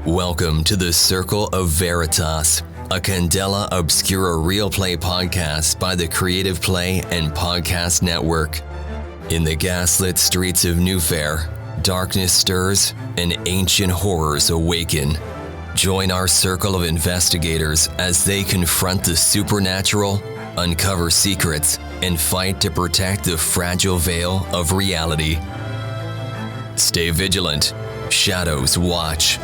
Welcome to the Circle of Veritas, a Candela Obscura Realplay podcast by the Creative Play and Podcast Network. In the gaslit streets of Newfair, darkness stirs and ancient horrors awaken. Join our circle of investigators as they confront the supernatural, uncover secrets, and fight to protect the fragile veil of reality. Stay vigilant. Shadows watch.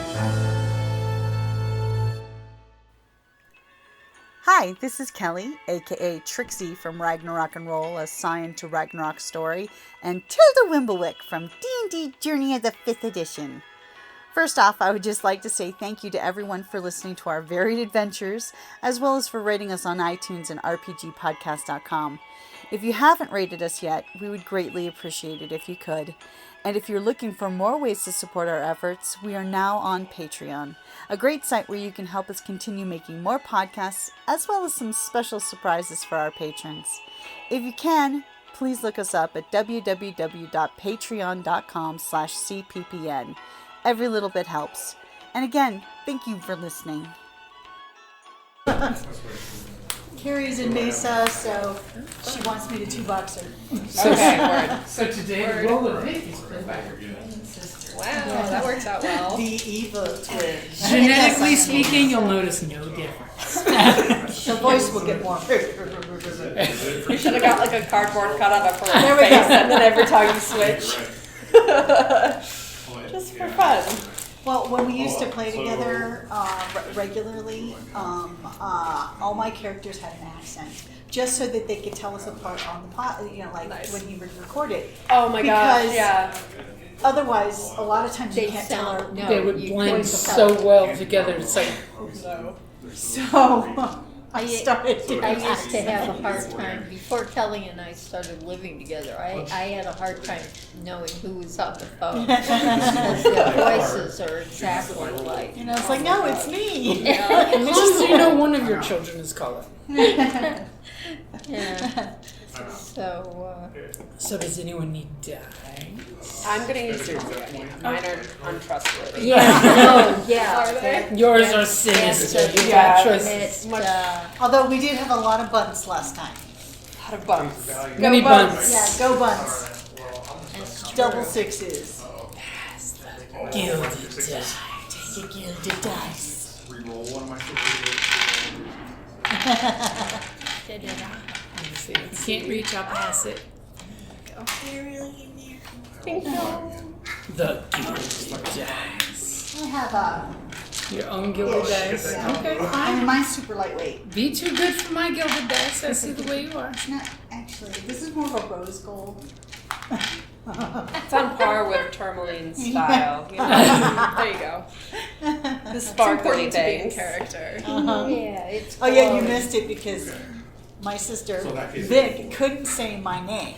Hi, this is Kelly, aka Trixie from Ragnarok and Roll, a Scion to Ragnarok story, and Tilda Wimblewick from D&D Journey of the 5th Edition. First off, I would just like to say thank you to everyone for listening to our varied adventures, as well as for rating us on iTunes and rpgpodcast.com. If you haven't rated us yet, we would greatly appreciate it if you could. And if you're looking for more ways to support our efforts, we are now on Patreon, a great site where you can help us continue making more podcasts, as well as some special surprises for our patrons. If you can, please look us up at www.patreon.com/cppn. Every little bit helps. And again, thank you for listening. Carrie's in Mesa, so she wants me to two-box her. Okay, word. So today the role of Vic is played by her twin sister. Wow, that works out well. The evil twins. Genetically speaking, you'll notice no difference. The voice will get more. You should have got like a cardboard cutout of her There we face, go. and then every time you switch. Just for fun. Well, when we used to play together regularly, all my characters had an accent, just so that they could tell us apart on the pot. Nice. When he would record it. Oh my gosh, Because yeah. Otherwise, a lot of times you can't tell our. They would blend so well together. It's like, So I started doing I used to accents. have a hard time, before Kelly and I started living together, I had a hard time knowing who was on the phone. Because their voices are exactly alike. It's like, no, it's me. as long as you know one of your children is Colin. Yeah. So does anyone need dice? I'm gonna use yours again. Mine are untrustworthy. Yeah, no, yeah. Are they? Yours are sinister. Yes, You yeah, got choices. Although we did have a lot of bunts last time. Out of buns. Many buns. Yeah, go bunts. Double sixes. Gilded dice. Take a gilded dice. Reroll one of my Let me see. If you can't reach, I'll pass it. Thank you. The gilded dice. I have Your own gilded dice. Okay, fine. mine's super lightweight. Be too good for my gilded dice. I see the way you are. Not actually. This is more of a rose gold. It's on par with tourmaline's style. You know? There you go. The sparkly things. Yeah, it's. Oh yeah, you quality. missed it because my sister So that case- Vic couldn't say my name.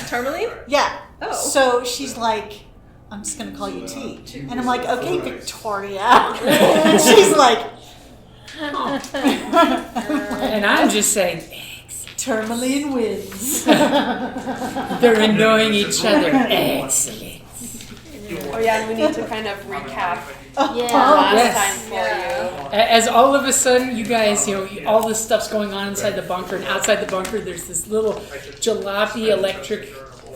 Tourmaline? Yeah. Oh. So she's like, I'm just gonna call you T, and I'm like, okay, Victoria. And she's like, And I'm just saying, Tourmaline wins. they're annoying each other. Excellent. Oh yeah, and we need to kind of recap Yeah. last Yes. time for As all of a sudden, you guys, all this stuff's going on inside the bunker, and outside the bunker, there's this little jalopy electric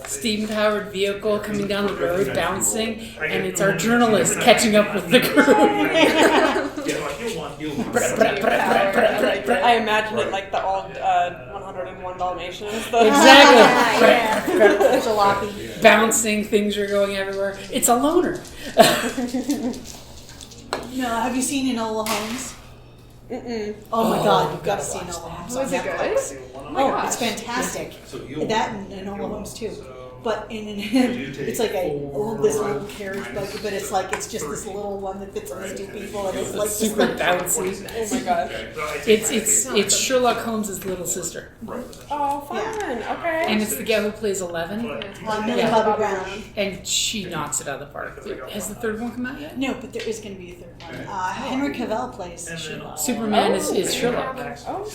steam-powered vehicle coming down the road, bouncing, and it's our journalist catching up with the crew. I imagine it like the old 101 Dalmatians. Exactly. Jalopy. Bouncing, things are going everywhere. It's a loner. No, have you seen Enola Holmes? Mm-mm. Oh my God, you've got to see Enola Holmes. Was it good? Oh, it's fantastic. That and Enola Holmes too. But it's like this little carriage buggy, but it's just this little one that fits on these two people, and it's like this Super little- bouncy. Oh my gosh. It's Sherlock Holmes' little sister. Oh, fun. Okay. And it's the gal who plays 11. Millie Yeah. Bobby Brown. And she knocks it out of the park. Has the third one come out yet? No, but there is going to be a third one. Henry Cavill plays Sherlock. Superman is Sherlock. Oh,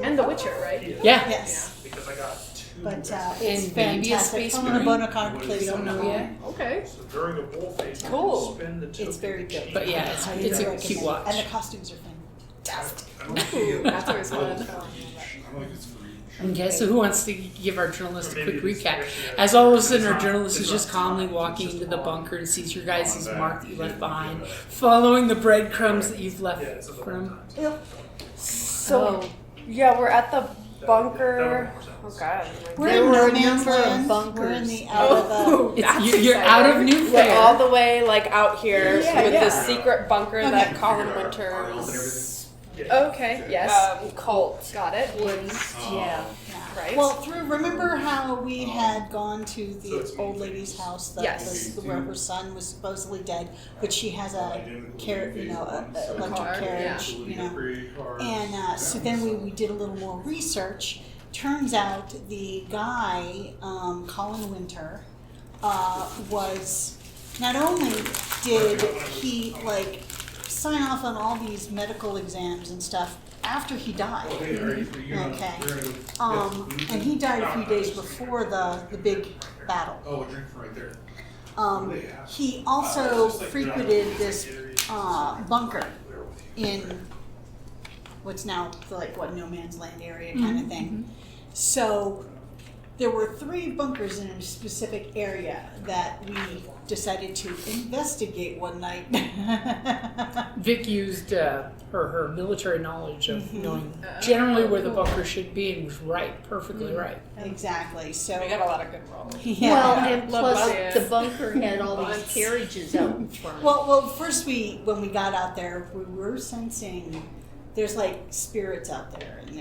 and The Witcher, right? Yeah. Yes. But it's And maybe a fantastic. space Helena marine? Bonham Carter plays We don't know Helena. yet. Okay. So during a bowl phase, Cool. spin the tip It's very good. But yeah, Highly it's a recommend. cute watch. And the costumes are fantastic. Ooh, that's always fun. Okay, so who wants to give our journalist a quick recap? As all of a sudden, our journalist is just calmly walking into the bunker and sees your guys' mark that you left behind, following the breadcrumbs that you've left for him. So, yeah, we're at the bunker. Oh god. We're There in were no a man's number of land. bunkers. We're in the out of the. Ooh, that's You're out of exciting. Newfair. We're all the way like out here Yeah, with yeah. this secret bunker Okay. that Colin Winters. Okay. Yes. Cult. Got it. Yeah. Right. Well, remember how we had gone to the old lady's house Yes. where her son was supposedly dead, but she has a electric Car, carriage, And so then we did a little more research. Turns out the guy, Colin Winter, was not only did he sign off on all these medical exams and stuff after he died. Okay. And he died a few days before the big battle. Oh, a drink right there. He also frequented this bunker in what's now no man's land area kind of thing. So there were 3 bunkers in a specific area that we decided to investigate one night. Vic used her military knowledge of knowing generally where the bunker should be and was right, perfectly right. Exactly. So we got a lot of good rolls. yeah. Well, and Love plus that. the bunker had all these carriages out in front. Well, first when we got out there, we were sensing there's spirits out there, and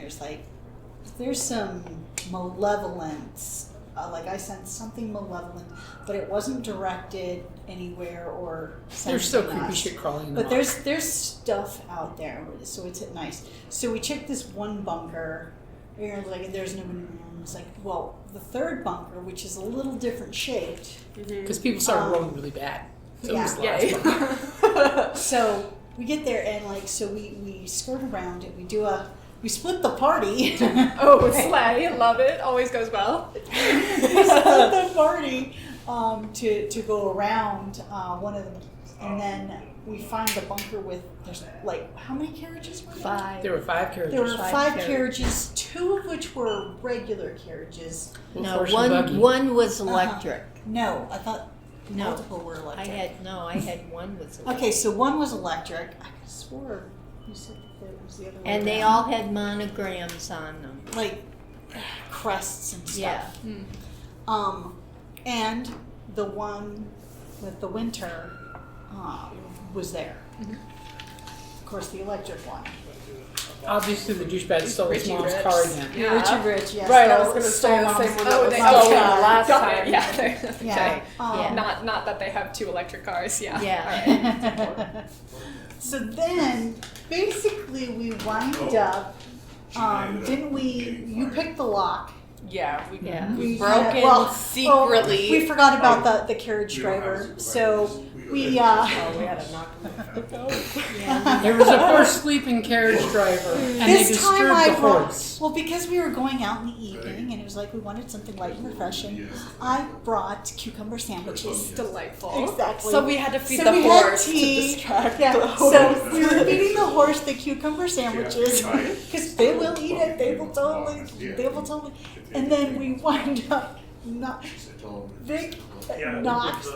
there's some malevolence. I sensed something malevolent, but it wasn't directed anywhere or There's still sensing creepy us. shit crawling in the But there's stuff out there, so it's nice. So we checked this one bunker, and there's nobody in there. It's well, the third bunker, which is a little different shaped. because people started rolling really bad. So it was the last Yay. bunker. So we get there, and so we skirt around it. We split the party. Oh, slay. Love it. Always goes well. We split the party to go around one of them, and then we find the bunker with there's how many carriages were there? 5. There were 5 carriages. There were 5 Five carriages, 2 of which were regular carriages. No, Horse and buggy. one was electric. No, I thought No. multiple were I electric. had one was electric. Okay, so one was electric. I swore you said that it was the other way And they around. all had monograms on them. Crests and stuff. Yeah. And the one with the winter was there. Of course, the electric one. Obviously, the douchebag stole his Richie mom's Rich. car again. Yeah. Richie Rich, yes. Right, I was going to say the stole same one mom's- that was they- stolen yeah. the last Got time. it. Yeah. Yeah. Okay. Not that they have 2 electric cars. Yeah. Yeah. So then, basically, we wind up. Didn't we? You picked the lock. Yeah. Yeah. We broke in secretly. we forgot about the carriage driver. So we. Oh, we had to knock them. There was a poor sleeping carriage driver, and they This time disturbed I the brought, horse. well, because we were going out in the evening and it was we wanted something light and refreshing, I brought cucumber sandwiches. Delightful. Exactly. So we had to feed So the we had horse tea. to distract Yeah, the horse. so we were feeding the horse the cucumber sandwiches because they will eat it. They will totally. And then we wind up Vic knocked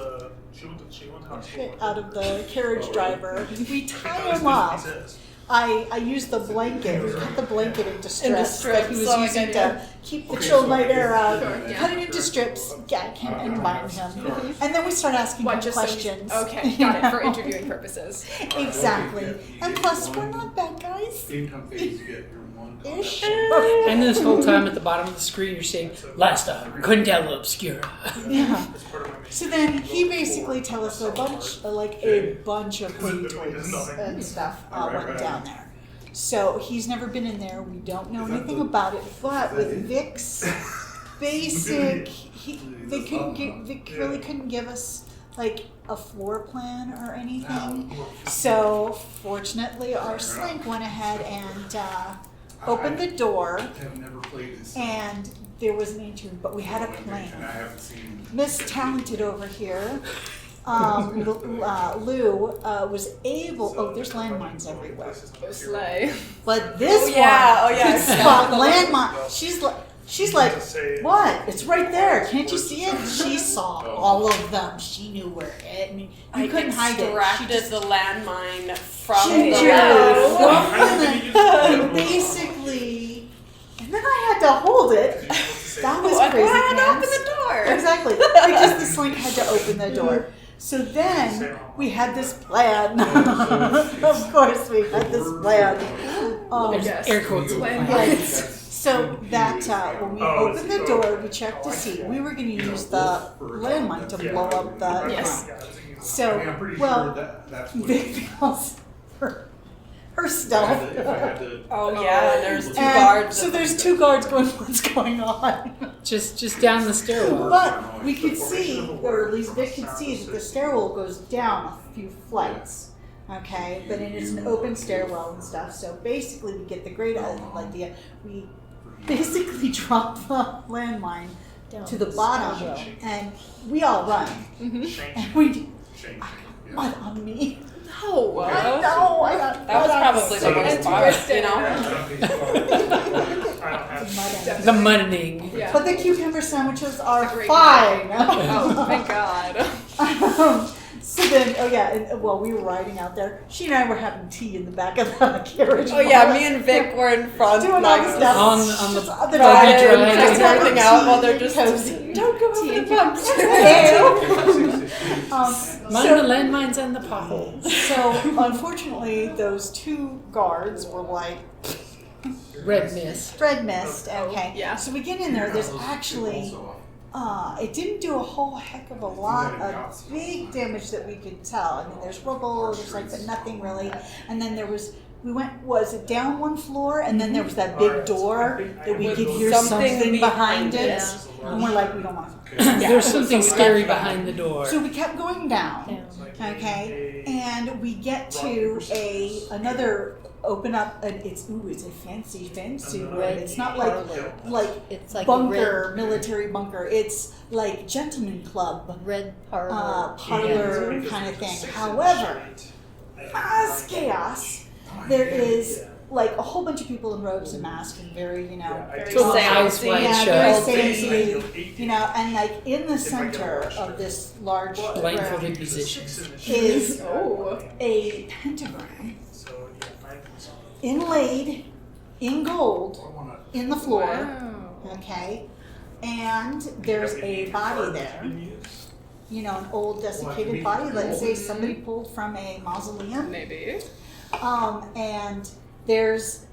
shit out of the carriage driver. We tie him up. I used the blanket. We cut the blanket into strips that he was so using good, to keep the chill night air out. yeah. Cut it into strips, gag him, and bind him. And then we start asking him Just so questions. okay, got it, for interviewing purposes. Exactly. And plus, we're not bad guys. Ish. And this whole time at the bottom of the screen, you're saying, last time, Candela Obscura. Yeah. So then he basically tells us a bunch of hoity-toities and stuff went down there. So he's never been in there. We don't know anything about it. But with Vic's basic, Vic really couldn't give us a floor plan or anything. So fortunately, our slink went ahead and opened the door, and there was an ancient, but we had a And I plan. haven't seen. Miss Talented over here, Lou, was able. Oh, there's landmines everywhere. Slay. But this Oh, yeah. one Oh, yeah. could spot landmine. She's like, what? It's right there. Can't you see it? She saw all of them. She knew where it. I mean, you couldn't hide it. She extracted just the landmine from she the did. road. And basically, and then I had to hold it. That was Like, crazy. I had to pants. open the door. Exactly, because the slink had to open the door. So then we had this plan. Of course, we had this plan. There's air quotes. Right. So that when we opened the door, we checked to see. We were going to use the landmine to blow up the. Yes. So, I'm pretty well, sure that's what Vic feels her stuff. if I had to. Oh yeah, there's two And guards. so there's two guards going, what's going on? Just down the stairwell. But we could see, or at least Vic could see, that the stairwell goes down a few flights. Okay, but it is an open stairwell and stuff. So basically, we get the great idea. We basically drop the landmine to the bottom, and we all run. And we, mud on me. No. I know. I got That was mud on probably so the worst part, you know? mud The muddening. Yeah. But the cucumber sandwiches are Great. fine. Oh, thank God. So then, oh yeah, and, well, we were riding out there. She and I were having tea in the back of the carriage. Oh yeah, me and Vic were in front, Doing all like the stuff. On the Just buggy riding, driving. just everything out while they're just cozy. don't go over the bumps. Mind So- the landmines and the potholes. So unfortunately, those two guards were like Red mist. red mist. Okay, yeah. So we get in there. There's actually. It didn't do a whole heck of a lot of big damage that we could tell. I mean, there's rubble, there's like, but nothing really. And then there was, was it down one floor? And then there was that big door that we could hear Something something behind it. yeah. And we're like, we don't want to. There's something scary behind the door. So we kept going down, okay? And we get to another open up, and it's a fancy room. It's not like It's like bunker, military bunker. It's like gentleman club, red parlor. parlor kind of thing. However, as chaos, there is like a whole bunch of people in robes and masks and very, Total eyes seancey. wide yeah, shut. very fancy, and like in the center of this large Blindfolded room musicians. is Oh. a pentagram inlaid in gold in the floor. Wow. Okay, and there's a body there. An old desiccated body. Let's say somebody pulled from a mausoleum. Maybe. And there's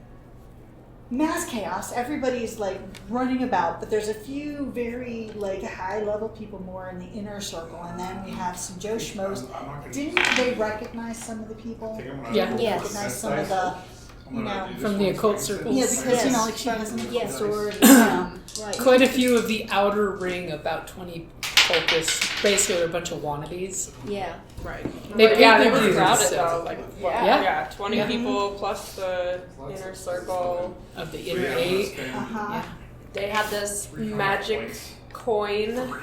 mass chaos. Everybody's like running about, but there's a few very like high level people more in the inner circle, and then we have some Joe Schmoes. Didn't they recognize some of the people? Yeah. Yes. Recognize some of the, From the occult circles. yeah, because Yes. like she has an occult Yes. sword. Right. Quite a few of the outer ring, about 20 cultists, basically a bunch of wannabes. Yeah. Right. They But paid yeah, their they were dues, crowded so- though. Like Yeah. 20 people plus the inner circle. Of the inner eight. Uh-huh. They had this magic coin,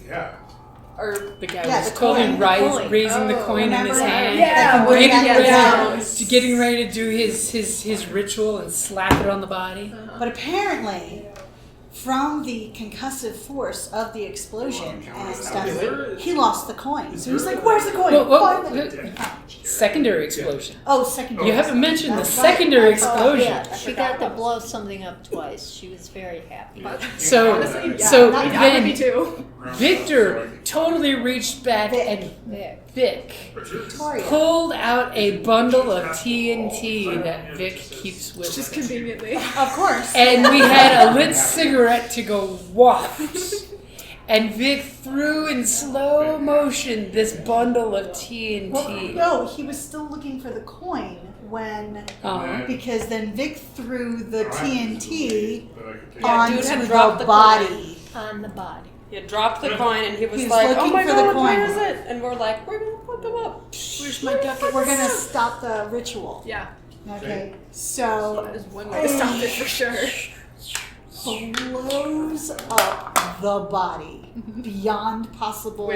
Yeah. or The guy Yeah, was the totally coin. raising the Oh, coin in his remember? hand. Yeah, Like, weighing weighing it it down. Getting ready to do his ritual and slap it on the body. But apparently, from the concussive force of the explosion and stuff, he lost the coin. So he's like, "Where's the coin? Whoa, Find it." Secondary explosion. Oh, secondary. You haven't mentioned the That's right. secondary That's right. explosion. Yeah, she got to blow something up twice. She was very happy. So not then too. Victor totally reached back Vic. and There. Vic Victoria. pulled out a bundle of TNT that Vic keeps with Just him. conveniently. Of course. And we had a lit cigarette to go waft. And Vic threw in slow motion this bundle of Well, TNT. no, he was still looking for the coin when, because then Vic threw the TNT Yeah, dude onto had the dropped the body. On the body. He had dropped the coin and he was He was like, "Oh looking my for the god, coin. where is it?" And we're like, "We're gonna put them up." Where's my duck? We're gonna stop the ritual. Yeah, Okay, so that is one way to stop it for sure. blows up the body beyond possible.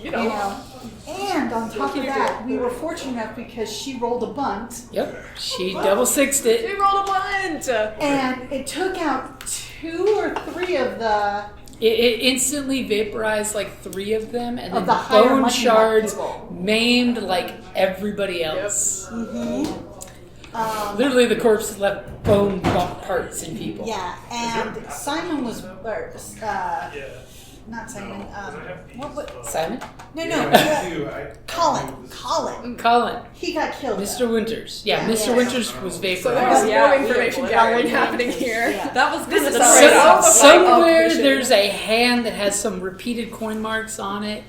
You know. And on top of that, we were fortunate enough because she rolled a bunt. Yep, she double sixed it. She rolled a bunt. And it took out 2 or 3 of the... It instantly vaporized like 3 of them, and then the higher bone much shards people. maimed like everybody else. Mm-hmm. Literally, the corpses left bone parts in people. Yeah, and Simon was... not Simon. What? Simon? No. Colin. He got killed. Mr. Winters. Yeah, Mr. Yeah. Winters was vaporized. So there's no information gathering happening here. Yeah. That was good. Somewhere there's a hand that has some repeated coin marks on it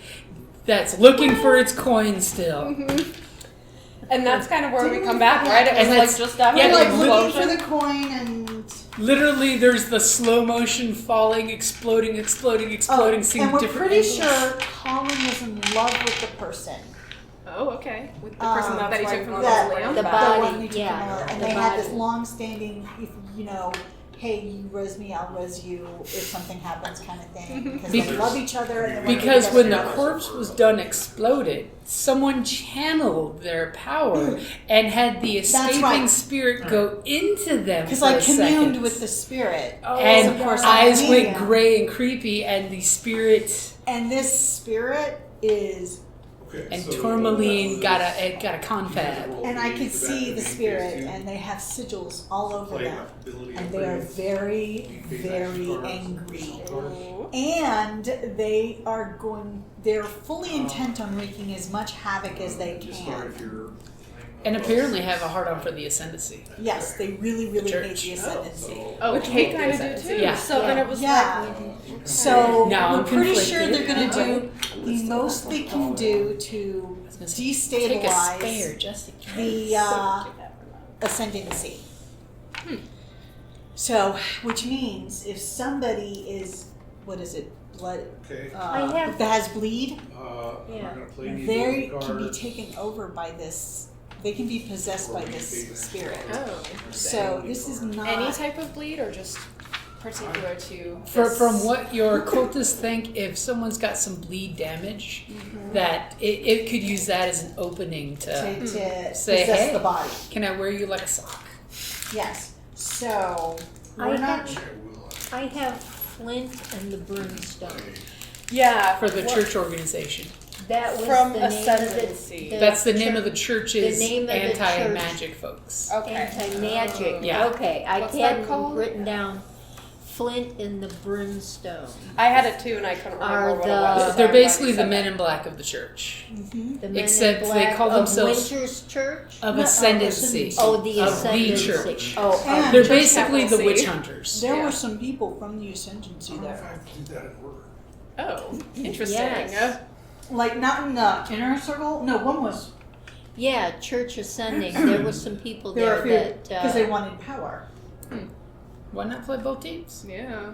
that's looking for its coin still. And that's kind of where we come back, right? It was And like that's- just after yeah, the Like explosion. looking for the coin and... Literally, there's the slow motion falling, exploding, seeing and we're different pretty angles. sure Colin was in love with the person. Oh, okay. With the person that he took from the that- mausoleum. The that body, one he took yeah, from the- And the they had this body. long-standing, hey, you res me, I'll res you if something happens kind of thing. Because they love each other. And they wanna Because be when the together. corpse was done exploded, someone channeled their power and had the escaping right. spirit go into them Because for I a communed second. with the spirit. And of course, eyes I went mean, gray and creepy, and the spirit And this spirit is, and Tourmaline got a confab. and I could see the spirit, and they have sigils all over them. And they are very, very angry. And they're fully intent on wreaking as much havoc as they can. And apparently have a hard-on for the Ascendancy. Yes, they really, really hate Church. the ascendancy. Oh, which we kind of do too. Yeah. So then it was Yeah. So Now we're I'm pretty sure conflicted. they're going to do the most they can do to Take a destabilize spare just in case. the ascendancy. So, which means if somebody is, blood, I have- that has bleed, Yeah. they can be taken over by this. They can be possessed by this spirit. Oh. So this is not Any type of bleed or just particular to From what your cultists think, if someone's got some bleed damage, that it could use that as an opening to to say, possess hey, the body. can I wear you like a sock? Yes. So I we're not. I have Flint and the Brimstone. Yeah, For the church organization. That was From the name of Ascendancy. That's the name of the church's the name of the anti-magic folks. Okay. Anti-magic. Yeah. Okay, I What's that had called? written down Flint and the Brimstone. I had it too, and I couldn't remember Are what it the- was. They're so basically I'm glad the you men said in black of the church. The Men Except in they Black call of themselves Winter's Church. Of No, Ascendancy. Oh, the Of Ascendancy. the church. Oh, And They're church basically the capital witch C. hunters. There Yeah. were some people from the ascendancy there. Oh, interesting. Yes. Like not in the inner circle. No, one was. yeah, Church Ascending. There were some people There were a there few that because they wanted power. Why not play both teams? Yeah.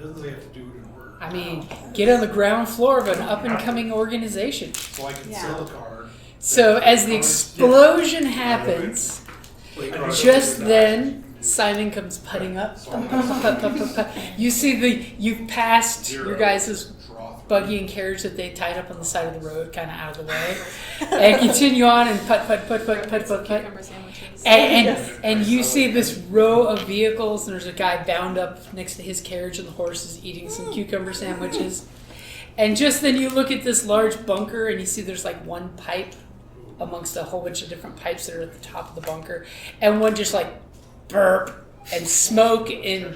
Doesn't have to do it in order. I mean, get on the ground floor of an up-and-coming organization. So I can Yeah. sell a card. So as the explosion happens, just then Simon comes putting up. You see you've passed your guys' buggy and carriage that they tied up on the side of the road, kind of out of the way, and continue on and put. Cucumber sandwiches. And you see this row of vehicles, and there's a guy bound up next to his carriage, and the horse is eating some cucumber sandwiches. And just then you look at this large bunker, and you see there's like one pipe amongst a whole bunch of different pipes that are at the top of the bunker, and one just like burp, and smoke and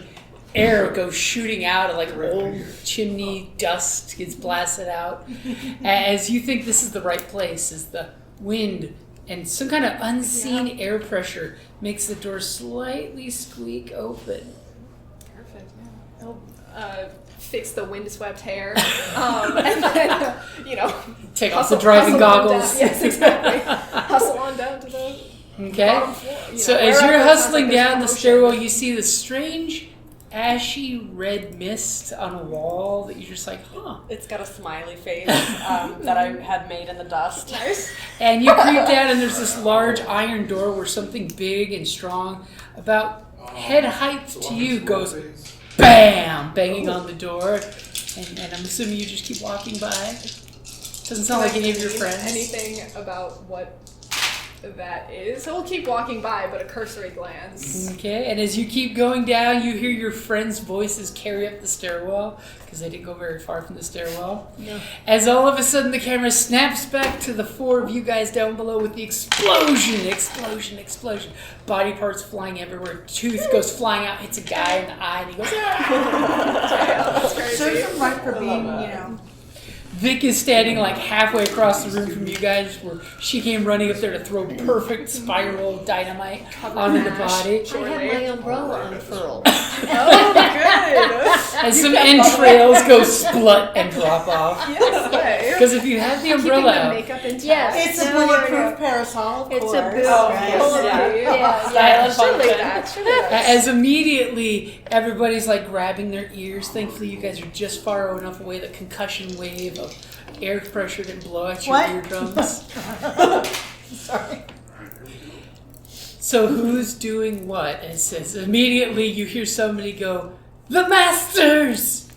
air goes shooting out of like old chimney dust gets blasted out. As you think this is the right place, as the wind and some kind of unseen air pressure makes the door slightly squeak open. Perfect. Yeah. He'll fix the windswept hair, and then Take off the driving hustle on goggles. down. Yes, exactly. Hustle on down to the Okay. bottom floor. So as wherever you're it sounds hustling like there's down the motion. stairwell, you see the strange ashy red mist on a wall that you're just like, huh. It's got a smiley face that I had made in the dust. Nice. And you creep down, and there's this large iron door where something big and strong, about head height to you goes BAM! Banging on the door. And I'm assuming you just keep walking by. Doesn't sound like any of your friends. Anything about what that is. So we'll keep walking by, but a cursory glance. Okay, and as you keep going down, you hear your friends' voices carry up the stairwell, because they didn't go very far from the stairwell. No. As all of a sudden the camera snaps back to the 4 of you guys down below with the explosion. Body parts flying everywhere. Tooth goes flying out, hits a guy in the eye, and he goes, ah! That's crazy. Serves him right for being, Vic is standing like halfway across the room from you guys, where she came running up there to throw perfect spiral dynamite onto the body. I have my umbrella unfurled. Oh, good. And some entrails go splut and drop off. Yes, Because if you have the keeping umbrella the out, makeup intact. It's a bulletproof parasol, of It's course. a boot. Yeah, surely that. as immediately everybody's like grabbing their ears. Thankfully, you guys are just far enough away that concussion wave of air pressure didn't blow out your What? eardrums. Sorry. So who's doing what? And it says immediately you hear somebody go, "The Masters!"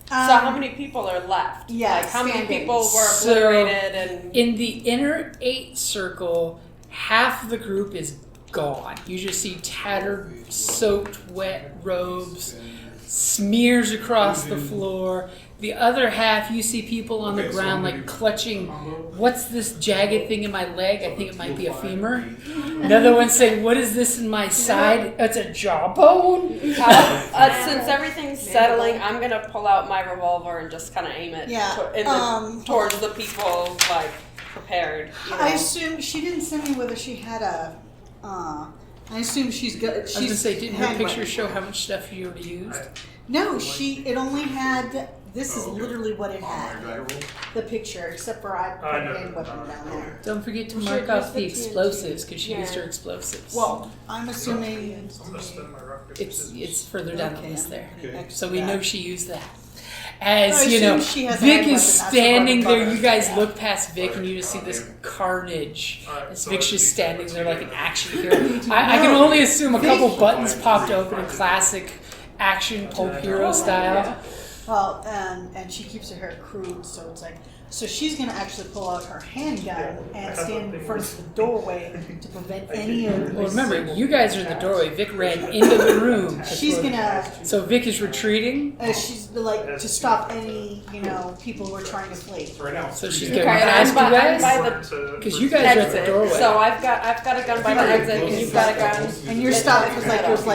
So how many people are left? Yes, Like how many standing. people were So, obliterated and In the inner 8 circle, half of the group is gone. You just see tattered, soaked, wet robes, smears across the floor. The other half, you see people on the ground like clutching, what's this jagged thing in my leg? I think it might be a femur. Another one saying, what is this in my side? It's a jawbone. since everything's settling, I'm gonna pull out my revolver and just kind of aim it towards the people like prepared. You know? I assume she didn't send me whether she had a. I assume she's good. I was going to say, didn't her picture show how much stuff you already used? No, it only had. This is literally what it had. The picture, except for I put a hand weapon down there. Don't forget to mark off the explosives, because she used her explosives. Well, I'm assuming. I'm gonna spend my rock paper It's scissors. further down the list there. Okay. So we know she used that. As I you know, assume she has a Vic hand is weapon, that's standing what I'm there. You talking guys about. look past Vic and you just see this carnage. As Vic's just standing there like an action hero. I can only assume a couple buttons popped open in classic action pulp hero style. Well, and she keeps her hair crude, so it's like. So she's going to actually pull out her handgun and stand in front of the doorway to prevent any of. Well, remember, you guys are in the doorway. Vic ran into the room. She's going to. So Vic is retreating. She's like to stop any people who are trying to flee. Right now. So she's Okay, going and past you I'm guys. by the Because you guys are at the exit. doorway. So I've got a gun by the exit, and you've got a gun. And you're stopped because there's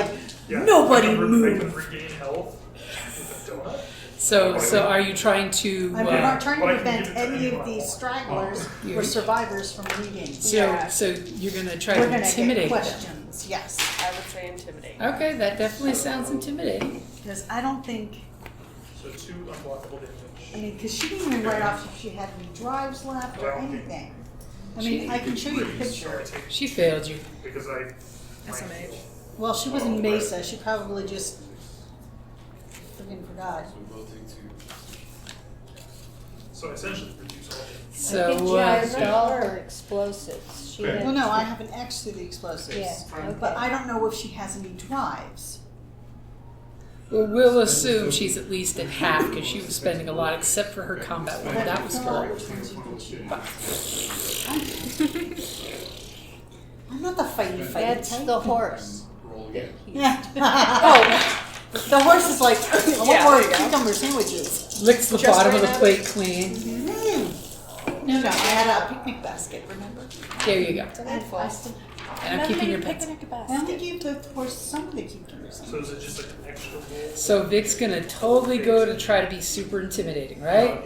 nobody I move. can regain health with a donut. So are you trying to? I'm not trying to prevent any of these stragglers or survivors from leaving. So you're gonna try We're to going to intimidate get them. questions, yes. I would say intimidate. Okay, that definitely sounds intimidating. Because I don't think, So 2 unblockable damage. because she didn't even write off if she had any drives left or anything. I mean, I can show you the picture. She failed you. Because I. SMH. Well, she was in Mesa. She probably just freaking forgot. So I essentially reduce all damage. I think So she has all her explosives. She Okay. had- Well, no, I have an X through the explosives. Yeah, But okay. I don't know if she has any drives. we'll assume she's at least at half because she was spending a lot, except for her combat one. That was Tell her for. which ones you can choose. I'm not the fighty That's type. the horse. Yeah. The horse is like, I want Yeah, more there you go. cucumber sandwiches. Licks the Just bottom of the right now. plate clean. No, I had a picnic basket, remember? There you go. I still- And I'm keeping your pets. I only gave the horse some of the cucumbers. So is it just like an extra roll? So Vic's gonna totally go to try to be super intimidating, right?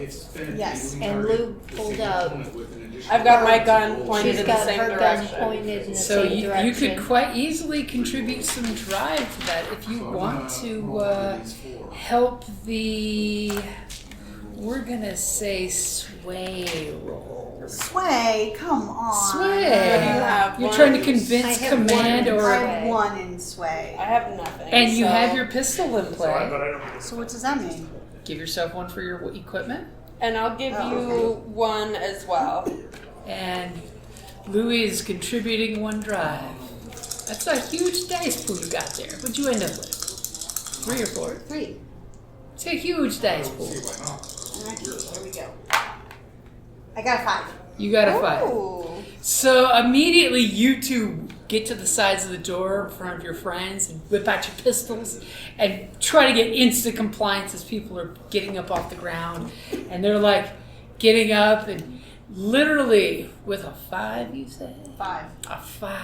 Yes. And Lou pulled out. I've got my gun pointed She's in the got same her gun direction. pointed in the So same you direction. could quite easily contribute some drive to that if you want to help the, we're gonna say sway roll. Sway, come on. Sway. What do you have? You're One? trying to I convince have command one. I or, have one in sway. I have nothing. and you so- have your pistol in But play. I don't get So what does that mean? Give yourself one for your equipment. And I'll give Oh, you one as well. And Louis is contributing one drive. That's a huge dice pool you got there. What'd you end up with? 3 or 4? 3. It's a huge dice pool. Here we go. I got a 5. You got a 5. Ooh. So immediately you two get to the sides of the door in front of your friends and whip out your pistols and try to get instant compliance as people are getting up off the ground. And they're like getting up and literally with a 5, you say? 5. A 5.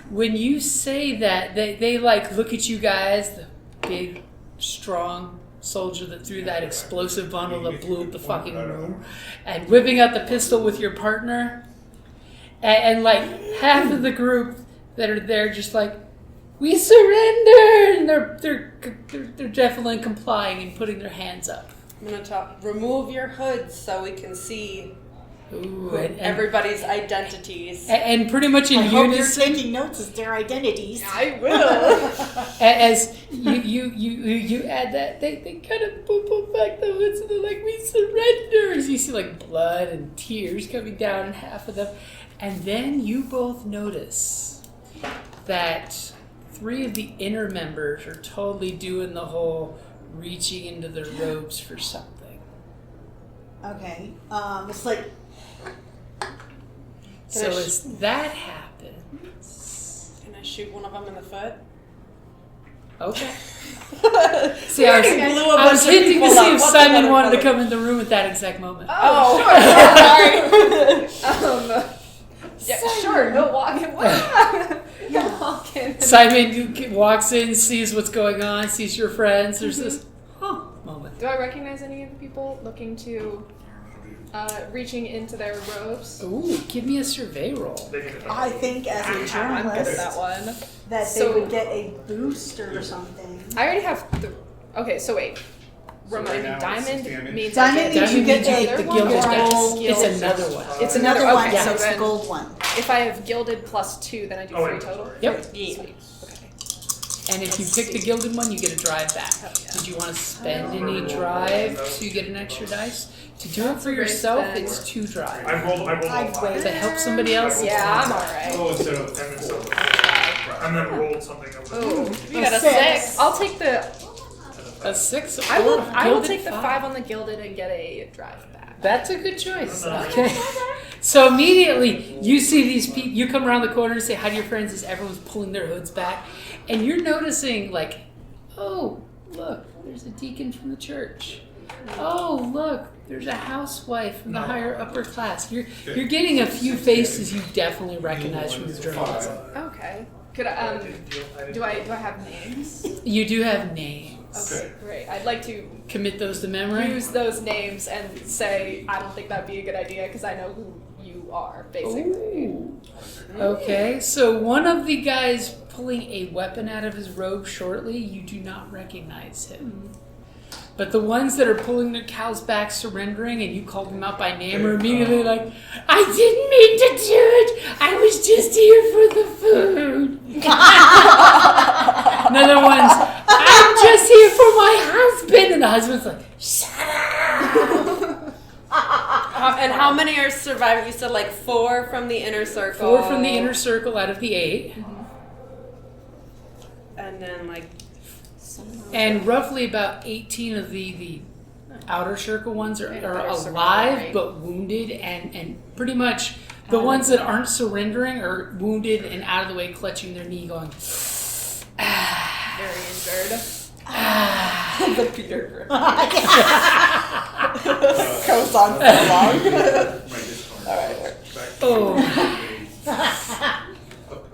When you say that, they like look at you guys, the big, strong soldier that threw that explosive bundle that blew up the fucking room, and whipping out the pistol with your partner, and like half of the group that are there just like, we surrender, and they're definitely complying and putting their hands up. I'm gonna remove your hoods so we can see Ooh, everybody's identities. And pretty much in I hope you're unison. taking notes as their identities. I will. As you add that, they kind of pull back the hoods and they're like, we surrender. As you see like blood and tears coming down in half of them. And then you both notice that 3 of the inner members are totally doing the whole reaching into their robes for something. Okay. It's like... So as that happens... Can I shoot one of them in the foot? Okay. See, I was bunch of hinting to people see up. if What's Simon another wanted to photo? come in the room at that exact moment. Sorry. Yeah, sure. No walking. No walking. Simon walks in, sees what's going on, sees your friends. There's this moment. Do I recognize any of the people looking to reaching into their robes? Ooh, give me a survey roll. I think as a I'm good at journalist that one. that So- they would get a boost or something. I already have. Okay, so wait. Remind me. right now it's Diamond damage. means Diamond I get means you get another the one, gilded or I dice. just It's gilded? another one. It's another Okay, one, so so it's the then- gold one. If I have gilded plus 2, then I do 3 total. Yep. Yeah. Sweet. Okay. And if you pick the gilded one, you get a drive back. Did you want to spend any drive to get an extra dice? To do it for a great yourself, spend. it's 2 drive. I rolled I'd all 5. wait. To help somebody else, Yeah, I'm alright. Oh, instead of And then rolled something over. Oh, We got a 6. 6. I'll take the. a 6 I will. or I will gilded take the 5. 5 on the gilded and get a drive back. That's a good choice. Okay. So immediately you see these people, you come around the corner and say hi to your friends as everyone's pulling their hoods back. And you're noticing like, oh, look, there's a deacon from the church. Oh, look, there's a housewife from the higher upper class. You're getting a few faces you definitely recognize from the journalism. Okay. Could I? Do I have names? You do have names. Okay, great. I'd like to Commit those to memory. use those names and say I don't think that'd be a good idea because I know who you are, basically. Ooh. Okay, so one of the guys pulling a weapon out of his robe shortly, you do not recognize him. But the ones that are pulling their cows back, surrendering, and you called them out by name, are immediately like, I didn't mean to do it. I was just here for the food. Another one's, I'm just here for my husband. And the husband's like, shut up. And how many are surviving? You said like 4 from the inner circle. 4 from the inner circle out of the 8. And then like. And roughly about 18 of the outer circle ones are are alive surviving. but wounded, and pretty much the ones that aren't surrendering are wounded and out of the way, clutching their knee, going, Very injured. The Peter Griffin. Goes on so long. oh.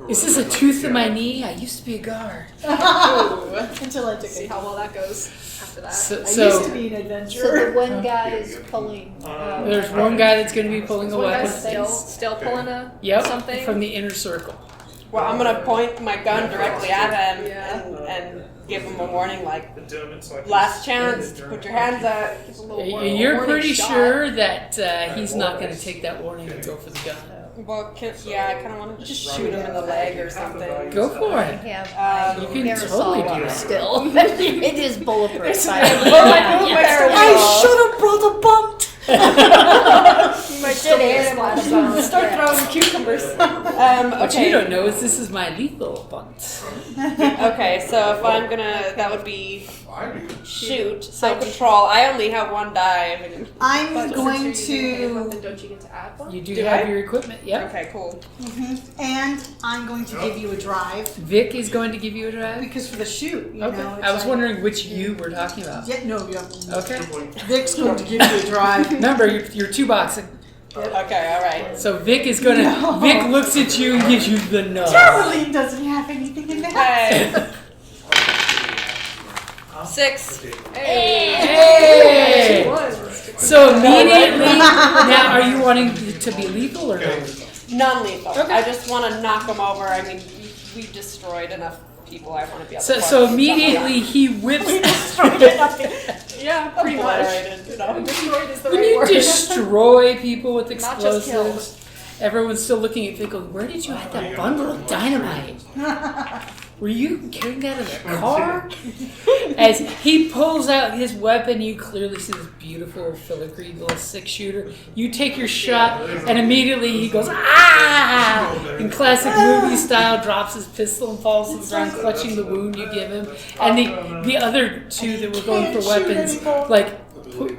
Is this a tooth in my knee? I used to be a guard. Until I took See it. how well that goes after that. So, I used to so be an So adventurer. the one guy is pulling. there's one guy that's going to be pulling a One weapon. guy's still pulling a Yep, something. from the inner circle. Well, I'm gonna point my gun directly at him Yeah. and give him a warning, like The gentleman, so I can last just chance stand to in put your journal. hands up. It's a little You're warning pretty shot. sure that he's not going to take that warning and go for the gun. Well, yeah, I kind of want to just shoot him in the leg or something. Go for I it. have Um, my You can parasol totally do on that. still. It is bulletproof. I I should have brought a bunt. You might should have had Start throwing cucumbers. What you Okay. don't know is this is my lethal bunt. Okay, so if I'm gonna, that would be shoot. So control. I only have one die. I mean, I'm But going since you're using to, it, then don't you get to add one? You do Do have I? your equipment, yep. okay, cool. and I'm going to give you a drive Vic is going to give you a drive? because for the shoot, you Okay. know. it's I was like- wondering which you were talking about. Yeah, no, yeah. Okay. Vic's going to give you a drive. Remember, you're two boxing. Okay, all right. So Vic is gonna. No. Vic looks at you and gives you the no. Caroline doesn't have anything in the house. Hey. 6. Hey! One. So immediately, now are you wanting to be lethal or no? Non-lethal. Okay. I just want to knock them over. I mean, we destroyed enough people. I want to be able to. So immediately he whips. Yeah, pretty much. Obliterated, you know. Destroyed is the When right you word. destroy people with Not just explosives, everyone's still looking at Vic going, where did you hide that bundle of dynamite? Were you carrying that in the car? As he pulls out his weapon, you clearly see this beautiful filigree little 6-shooter. You take your shot, and immediately he goes, ah! In classic movie style, drops his pistol and falls to the ground, clutching the wound you give him. And the other two that were going for weapons, like,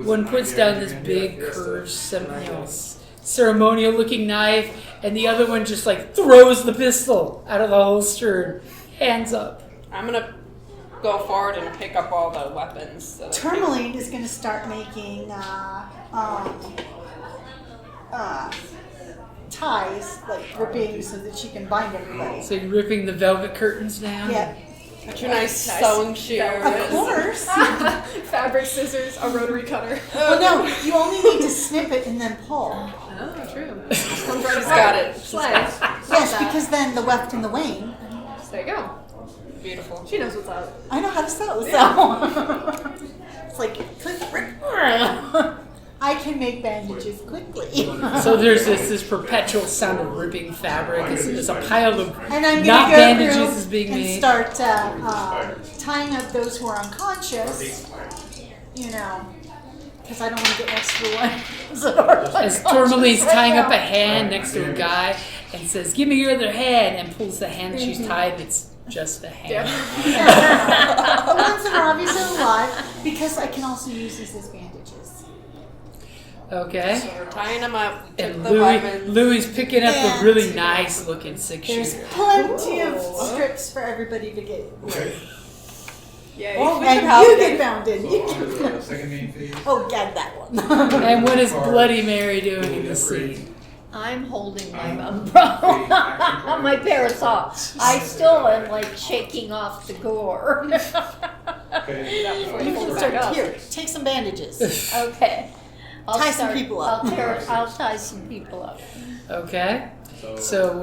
one puts down this big curved ceremonial looking knife, and the other one just like throws the pistol out of the holster, hands up. I'm gonna go forward and pick up all the weapons. So that Tourmaline is going to start making ties, like ripping, so that she can bind everybody. So you're ripping the velvet curtains down? Yeah, Get your nice sewing shears. of course. Fabric, scissors, a rotary cutter. Well, no, you only need to snip it and then pull. Oh, true. She's got it. Yes, because then the weft and the wane. There you go. Beautiful. She knows what's up. I know how to sew, so. It's like, click, rip. I can make bandages quickly. So there's this perpetual sound of ripping fabric. There's a pile of And I'm not going to go bandages through is being and made. start tying up those who are unconscious, you know, because I don't want to get next to the ones that are As unconscious Tourmaline's right tying now. up a hand next to a guy and says, give me your other hand, and pulls the hand that she's tied, and it's just a hand. The ones that are obviously alive, because I can also use these as bandages. Okay. So we're tying them up. We took And the weapons. Louis picking up the And really nice looking There's 6-shooter. plenty of strips for everybody to get. Yeah, Oh, we and can help you you. get bounded. You can- Second main phase. Oh, gag that one. And what is Bloody Mary doing in the scene? I'm holding my umbrella, my parasol. I still am like shaking off the gore. You can start here. Take some bandages. Okay. I'll Tie some people up. I'll tie some people up. Okay. So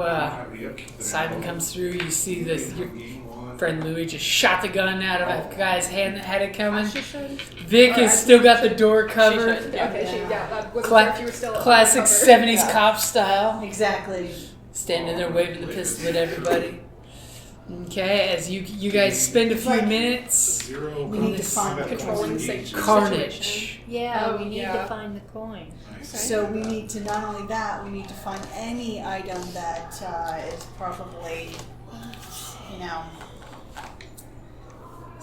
Simon comes through. You see this. Your friend Louis just shot the gun out of a guy's hand that had it coming. Vic has still got the door covered. Okay, that wasn't sure if you were still Classic uncovered. 70s cop style. Exactly. Standing there waving the pistol at everybody. Okay, as you guys spend a few minutes We need to find the Controlling the coin. situation. carnage. Yeah, Oh, we need yeah. to find the coin. So we need to, not only that, we need to find any item that is probably, you know,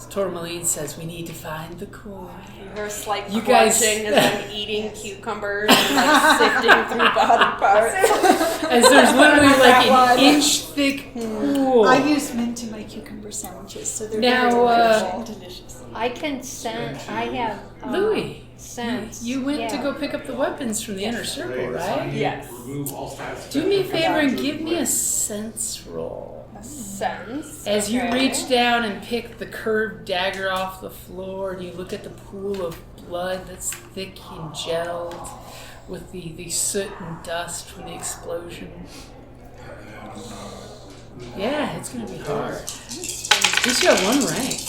Tourmaline says we need to find the coin. Her slight You guys- clutching as I'm eating cucumbers and like sifting through body parts. As there's literally like an inch thick pool. I use mint in my cucumber sandwiches, so they're Now, very Delicious. I can sense. I have Louis, sense. you went to yeah. go pick up the weapons from the inner circle, right? Yes. Do me a favor and give me a sense roll. Sense. As you Okay. reach down and pick the curved dagger off the floor and you look at the pool of blood that's thick and gelled with the soot and dust from the explosion. Yeah, it's going to be hard. At least you have 1 rank.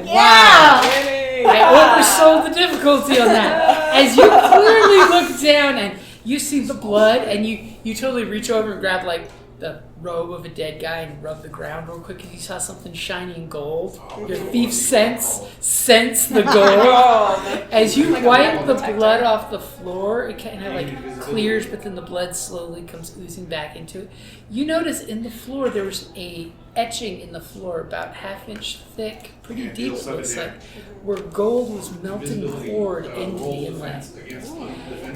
Wow! I oversold the difficulty on that. As you clearly look down and you see the blood and you totally reach over and grab like the robe of a dead guy and rub the ground real quick because you saw something shiny and gold. Your thief sense the gold. As you wipe the blood off the floor, it kind of like clears, but then the blood slowly comes oozing back into it. You notice in the floor there was a etching in the floor about 1/2 inch thick, pretty deep it looks like, where gold was melting poured into the inlet.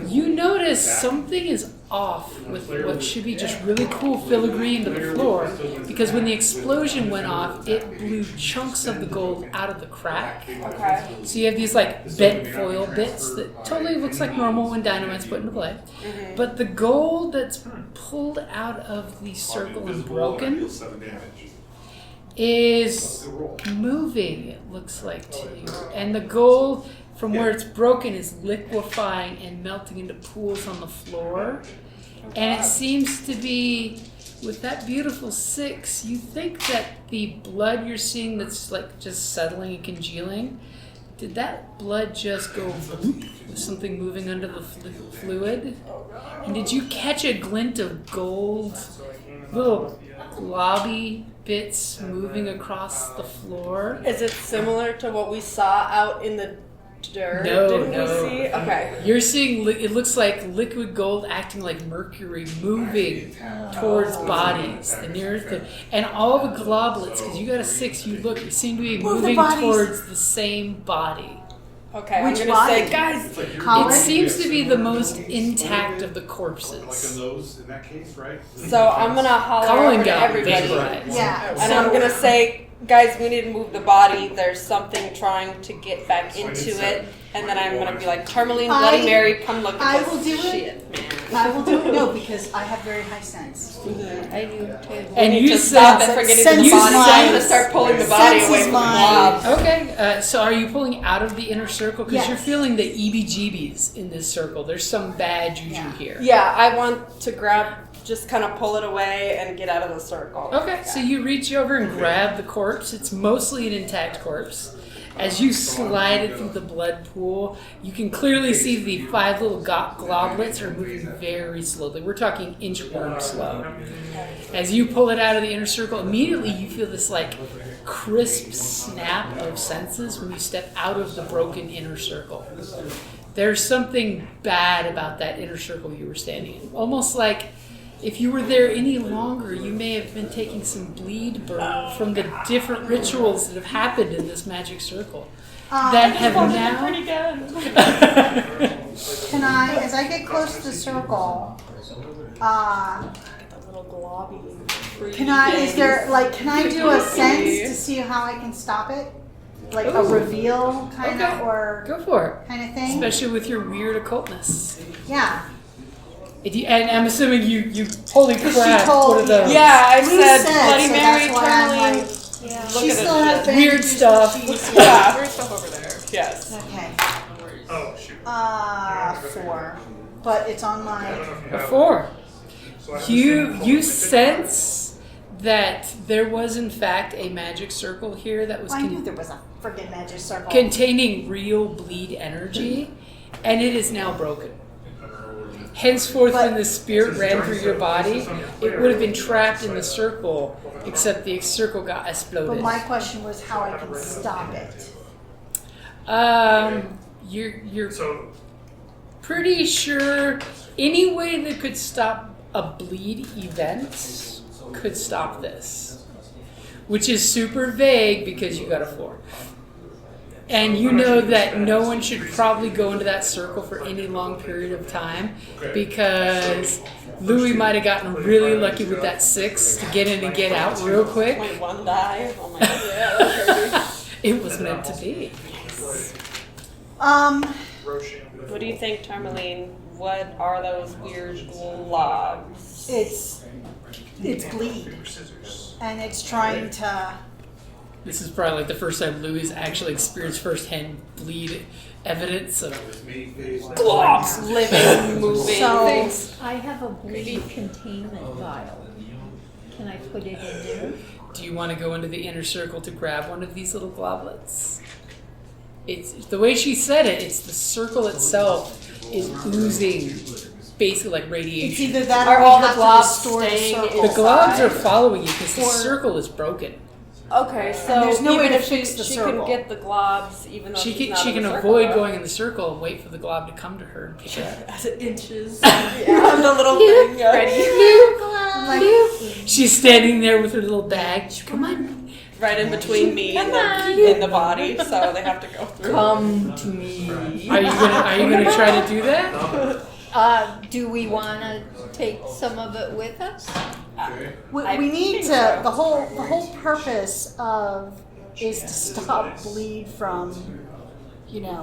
You notice something is off with what should be just really cool filigree into the floor, because when the explosion went off, it blew chunks of the gold out of the crack. Okay. So you have these like bent foil bits that totally looks like normal when dynamite's put into play. But the gold that's pulled out of the circle and broken is moving, it looks like, to you. And the gold from where it's broken is liquefying and melting into pools on the floor. And it seems to be, with that beautiful 6, you think that the blood you're seeing that's like just settling and congealing, did that blood just go bloop with something moving under the fluid? And did you catch a glint of gold, little globby bits moving across the floor? Is it similar to what we saw out in the dirt? No. We see? Okay. You're seeing, it looks like liquid gold acting like mercury moving towards bodies. The nearest, and all the globlets, because you got a 6, you seem to be moving towards the same body. Okay, Which I'm gonna body? say, guys, Colin? It seems to be the most intact of the corpses. in that case, right? so I'm gonna holler Colin over to got everybody. vaporized. Yeah. And I'm gonna say, guys, we need to move the body. There's something trying to get back into it. And then I'm gonna be like, Tourmaline, Bloody Mary, come look I at will this do it. shit, man. I will do it. No, because I have very high sense. I do too. And We need you to stop said it from getting sense to the is body. mine. I'm gonna start pulling the body Sense away is from the mine. blob. Okay, so are you pulling out of the inner circle? Because Yes. you're feeling the EBGBs in this circle. There's some bad juju here. Yeah, I want to just kind of pull it away and get out of the circle. Okay, so you reach over and grab the corpse. It's mostly an intact corpse. As you slide it through the blood pool, you can clearly see the 5 little globlets are moving very slowly. We're talking inchworm slow. As you pull it out of the inner circle, immediately you feel this like crisp snap of senses when you step out of the broken inner circle. There's something bad about that inner circle you were standing in. Almost like if you were there any longer, you may have been taking some bleed burn from the different rituals that have happened in this magic circle. That have now... Pretty good. Can I, as I get close to the circle, The little globby. can I do a sense to see how I can stop it? Like a reveal kind of, Okay. or Go for it. kind of thing? Especially with your weird occultness. Yeah. And I'm assuming you holy crap, told what are those? Yeah, I Lou said said, Bloody so Mary, that's why I'm Tourmaline. like, Look she at still it. has Weird bandages, stuff. she's- Yeah, there's stuff over there. Yes. Okay. Oh, shoot. 4. But it's on my... A 4. You sense that there was in fact a magic circle here that was I knew there was a friggin' magic circle. containing real bleed energy, and it is now broken. Henceforth, when the spirit ran through your body, it would have been trapped in the circle, except the circle got exploded. But my question was how I can stop it. You're So, pretty sure any way that could stop a bleed event could stop this, which is super vague because you got a 4. And you know that no one should probably go into that circle for any long period of time because Louis might have gotten really lucky with that 6 to get in and get out real quick. Only 1 die. Oh my god. Yeah, that's crazy. It was meant to be. What do you think, Tourmaline? What are those weird globs? It's bleed. And it's trying to... This is probably like the first time Louis actually experienced firsthand bleed evidence of Globs, living, moving So- things. I have a bleed containment vial. Can I put it in there? Do you want to go into the inner circle to grab one of these little globlets? It's the way she said it. It's the circle itself is oozing basically like radiation. It's either that Are or all we the have to globs restore the staying circle. The globs are following you because the Or- circle is broken. Okay, so there's no way even to if fix the she circle. can get the globs, even though She she's can not she in can the circle, avoid though. going in the circle and wait for the glob to come to her and pick it up. As it inches from the little thing. Yeah. She's standing there with her little bag. Come on. Right in between me and the body, so they have to go through. Come to me. Are you gonna try to do that? Do we want to take some of it with us? We need to. so. The whole purpose of is to stop bleed from,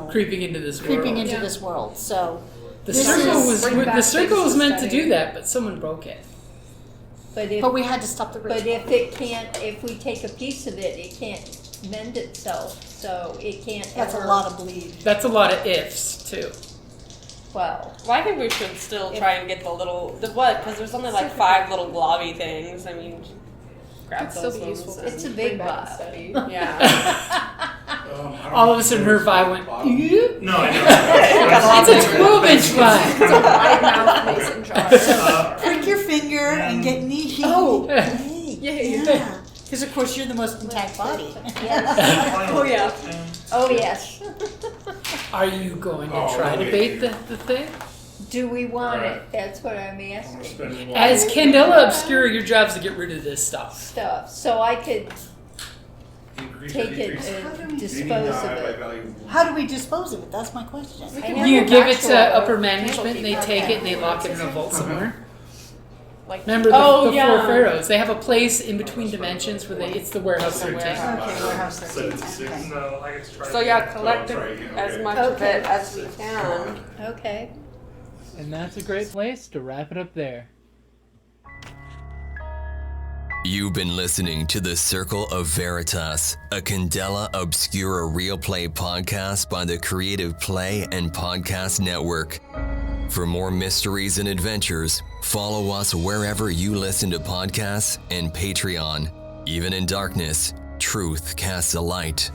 Creeping into this world. creeping into this world. So The this circle is- was bring back the circle things was to meant to study. do that, but someone broke it. But we had to stop the ritual. If we take a piece of it, it can't mend itself, so it can't That's ever. a lot of bleed. That's a lot of ifs too. Well, Well, I think we should still try and get because there's only like 5 little globby things. I mean, grab It'd still those be ones. useful. It's a to big bring back and vial. study. Yeah. All of a sudden, her vial went. No, I know. It's a 12-inch vial. It's a wide mouth mason jar. Prick your finger and get knee. Oh. Yeah. Because of course you're the most intact body. yes. Oh yeah. Oh, yes. Are you going to try to bait the thing? Do we want it? That's what I'm asking. As Candela Obscura, your job is to get rid of this stuff. Stuff. So I could take it and dispose of it. How do we dispose of it? That's my question. I have You a give it to natural upper management, and they take it and they lock it in a vault somewhere. Like, Remember the Oh, four yeah. pharaohs? They have a place in between dimensions where it's the warehouse they're taking. Okay, warehouse 13. Okay. No, I get to try. So yeah, collect as much of it as we can. Okay. And that's a great place to wrap it up there. You've been listening to the Circle of Veritas, a Candela Obscura Real Play podcast by the Creative Play and Podcast Network. For more mysteries and adventures, follow us wherever you listen to podcasts and Patreon. Even in darkness, truth casts a light.